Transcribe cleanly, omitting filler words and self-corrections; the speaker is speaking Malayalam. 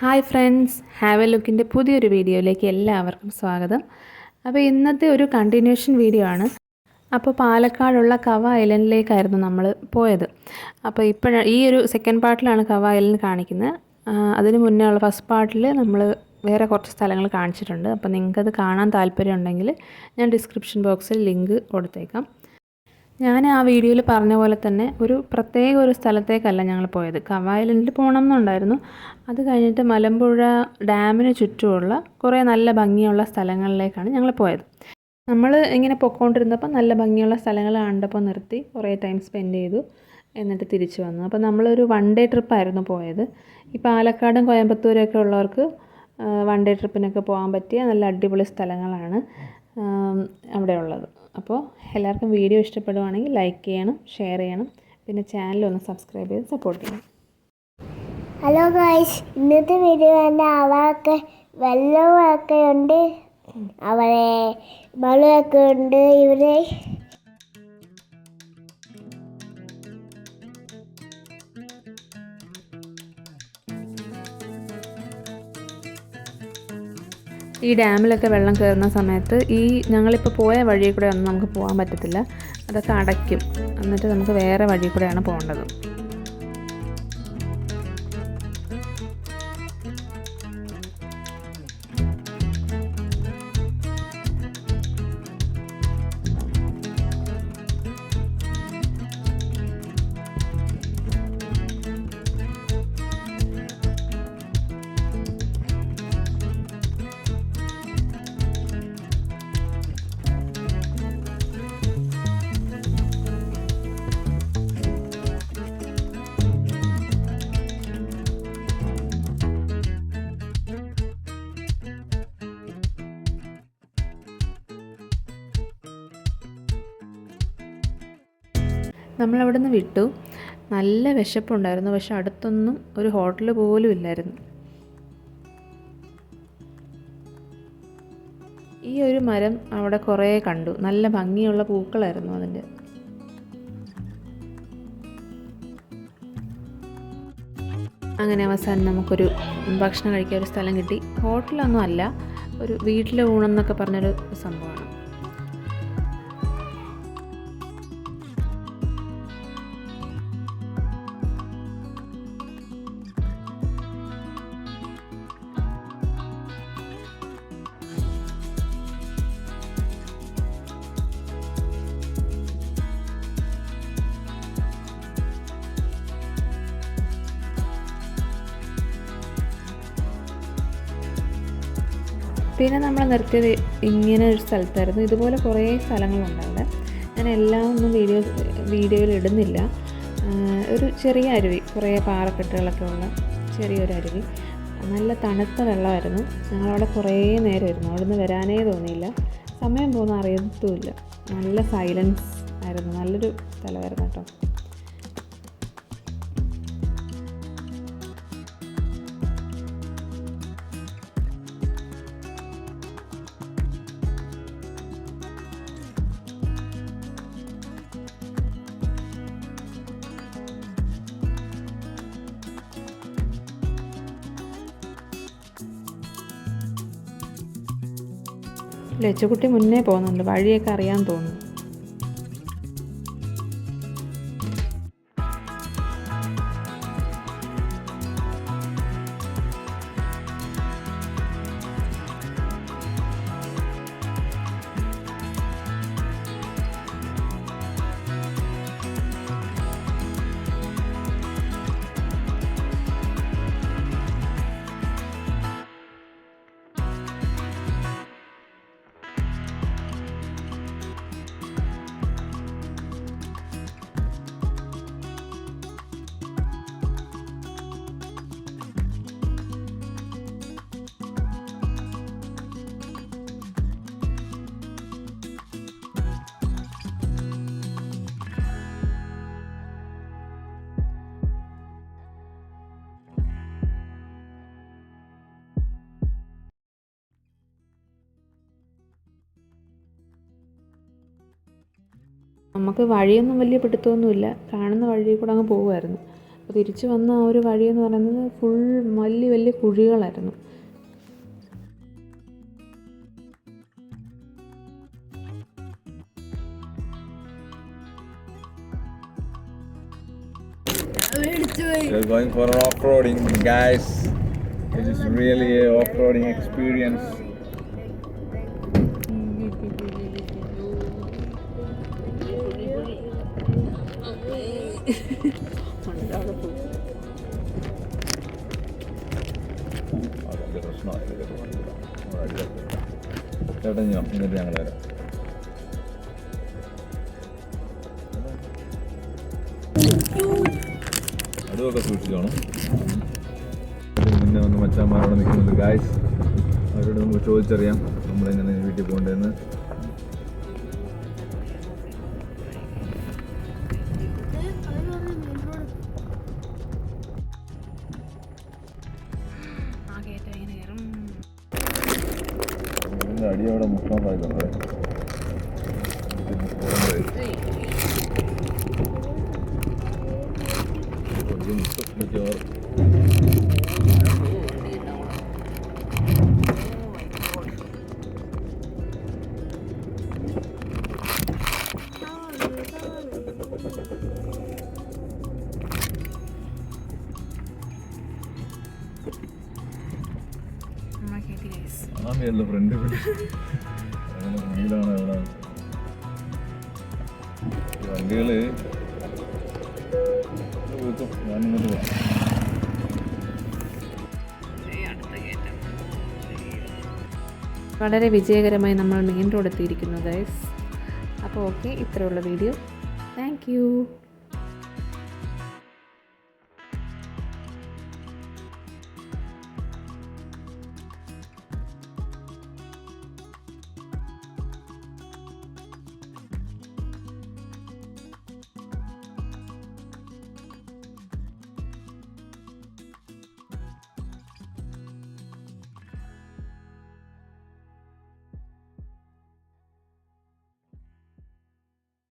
ഹായ് ഫ്രണ്ട്സ്, ഹാവ് എ ലുക്കിൻ്റെ പുതിയൊരു വീഡിയോയിലേക്ക് എല്ലാവർക്കും സ്വാഗതം. അപ്പോൾ ഇന്നത്തെ ഒരു കണ്ടിന്യൂഷൻ വീഡിയോ ആണ്. അപ്പോൾ പാലക്കാടുള്ള കവ ഐലൻഡിലേക്കായിരുന്നു നമ്മൾ പോയത്. അപ്പോൾ ഈ ഒരു സെക്കൻഡ് പാർട്ടിലാണ് കവ ഐലൻഡ് കാണിക്കുന്നത്. അതിന് മുന്നേ ഉള്ള ഫസ്റ്റ് പാർട്ടിൽ നമ്മൾ വേറെ കുറച്ച് സ്ഥലങ്ങൾ കാണിച്ചിട്ടുണ്ട്. അപ്പോൾ നിങ്ങൾക്കത് കാണാൻ താല്പര്യം ഉണ്ടെങ്കിൽ ഞാൻ ഡിസ്ക്രിപ്ഷൻ ബോക്സിൽ ലിങ്ക് കൊടുത്തേക്കാം. ഞാൻ ആ വീഡിയോയിൽ പറഞ്ഞ പോലെ തന്നെ പ്രത്യേക ഒരു സ്ഥലത്തേക്കല്ല ഞങ്ങൾ പോയത്. കവ ഐലൻഡിൽ പോകണം എന്നുണ്ടായിരുന്നു. അത് കഴിഞ്ഞിട്ട് മലമ്പുഴ ഡാമിന് ചുറ്റുമുള്ള കുറേ നല്ല ഭംഗിയുള്ള സ്ഥലങ്ങളിലേക്കാണ് ഞങ്ങൾ പോയത്. നമ്മൾ ഇങ്ങനെ പൊയ്ക്കൊണ്ടിരുന്നപ്പോൾ നല്ല ഭംഗിയുള്ള സ്ഥലങ്ങൾ കണ്ടപ്പോൾ നിർത്തി കുറേ ടൈം സ്പെൻഡ് ചെയ്തു, എന്നിട്ട് തിരിച്ചു വന്നു. അപ്പോൾ നമ്മളൊരു 1 ഡേ ട്രിപ്പായിരുന്നു പോയത്. ഈ പാലക്കാടും കോയമ്പത്തൂരൊക്കെ ഉള്ളവർക്ക് 1 ഡേ ട്രിപ്പിനൊക്കെ പോകാൻ പറ്റിയ നല്ല അടിപൊളി സ്ഥലങ്ങളാണ് അവിടെ ഉള്ളത്. അപ്പോൾ എല്ലാവർക്കും വീഡിയോ ഇഷ്ടപ്പെടുവാണെങ്കിൽ ലൈക്ക് ചെയ്യണം, ഷെയർ ചെയ്യണം, പിന്നെ ചാനലൊന്ന് സബ്സ്ക്രൈബ് ചെയ്ത് സപ്പോർട്ട് ചെയ്യണം. ഹലോ ഗായ്സ്, ഇന്നത്തെ വീഡിയോ തന്നെ അവർക്ക് വെള്ളമൊക്കെ ഉണ്ട്, അവരെ വെള്ളമൊക്കെ ഉണ്ട്. ഇവരെ ഈ ഡാമിലൊക്കെ വെള്ളം കയറുന്ന സമയത്ത് ഞങ്ങളിപ്പോൾ പോയ വഴി കൂടെ ഒന്നും നമുക്ക് പോകാൻ പറ്റത്തില്ല. അതൊക്കെ അടയ്ക്കും. എന്നിട്ട് നമുക്ക് വേറെ വഴി കൂടെയാണ് പോകേണ്ടത്. നമ്മളവിടെ നിന്ന് വിട്ടു. നല്ല വിശപ്പുണ്ടായിരുന്നു, പക്ഷെ അടുത്തൊന്നും ഒരു ഹോട്ടൽ പോലും ഇല്ലായിരുന്നു. ഈ ഒരു മരം അവിടെ കുറേ കണ്ടു. നല്ല ഭംഗിയുള്ള പൂക്കളായിരുന്നു അതിൻ്റെ. അങ്ങനെ അവസാനം നമുക്കൊരു ഭക്ഷണം കഴിക്കാൻ ഒരു സ്ഥലം കിട്ടി. ഹോട്ടലൊന്നും അല്ല, ഒരു വീട്ടിലെ ഊണെന്നൊക്കെ പറഞ്ഞൊരു സംഭവമാണ്. പിന്നെ നമ്മൾ നിർത്തിയത് ഇങ്ങനെ ഒരു സ്ഥലത്തായിരുന്നു. ഇതുപോലെ കുറേ സ്ഥലങ്ങളുണ്ട് അവിടെ. ഞാൻ എല്ലാം ഒന്നും വീഡിയോയിൽ ഇടുന്നില്ല. ഒരു ചെറിയ അരുവി, കുറേ പാറക്കെട്ടുകളൊക്കെ ഉള്ള ചെറിയൊരു അരുവി. നല്ല തണുത്ത വെള്ളമായിരുന്നു. ഞങ്ങളവിടെ കുറേ നേരമായിരുന്നു. അവിടെ നിന്ന് വരാനേ തോന്നിയില്ല. സമയം പോകുന്ന അറിയത്തുമില്ല. നല്ല സൈലൻസ് ആയിരുന്നു. നല്ലൊരു സ്ഥലമായിരുന്നു കേട്ടോ. ലച്ചുകുട്ടി മുന്നേ പോകുന്നുണ്ട്, വഴിയൊക്കെ അറിയാൻ തോന്നുന്നു. നമുക്ക് വഴിയൊന്നും വലിയ പിടുത്തമൊന്നുമില്ല. കാണുന്ന വഴി കൂടെ അങ്ങ് പോകുമായിരുന്നു. അപ്പോൾ തിരിച്ച് വന്ന ആ ഒരു വഴിയെന്ന് പറയുന്നത് ഫുൾ വലിയ വലിയ കുഴികളായിരുന്നു. We're going for off-roading, guys. It is really a off-roading experience. ചേട്ടഞ്ഞോ എന്നിട്ട് ഞങ്ങൾ വരാം. അതുമൊക്കെ സൂക്ഷിച്ചോണം. മുന്നേ വന്ന് മച്ചാന്മാരോടെ നിൽക്കുന്നുണ്ട് ഗായ്സ്. അവരോട് നമുക്ക് ചോദിച്ചറിയാം നമ്മളെങ്ങനെ വീട്ടിൽ പോകേണ്ടതെന്ന്. അടിയോടെ മുക്കാൻ പാടില്ല. ആമയല്ല ഫ്രണ്ട് വീടാണ് എവിടെ വണ്ടികൾ ഞാൻ ഇങ്ങോട്ട് പോകാം. വളരെ വിജയകരമായി നമ്മൾ മെയിൻ റോഡ് എത്തിയിരിക്കുന്നു ഗൈസ്. അപ്പോൾ ഓക്കെ, ഇത്രയുള്ള വീഡിയോ. Thank you.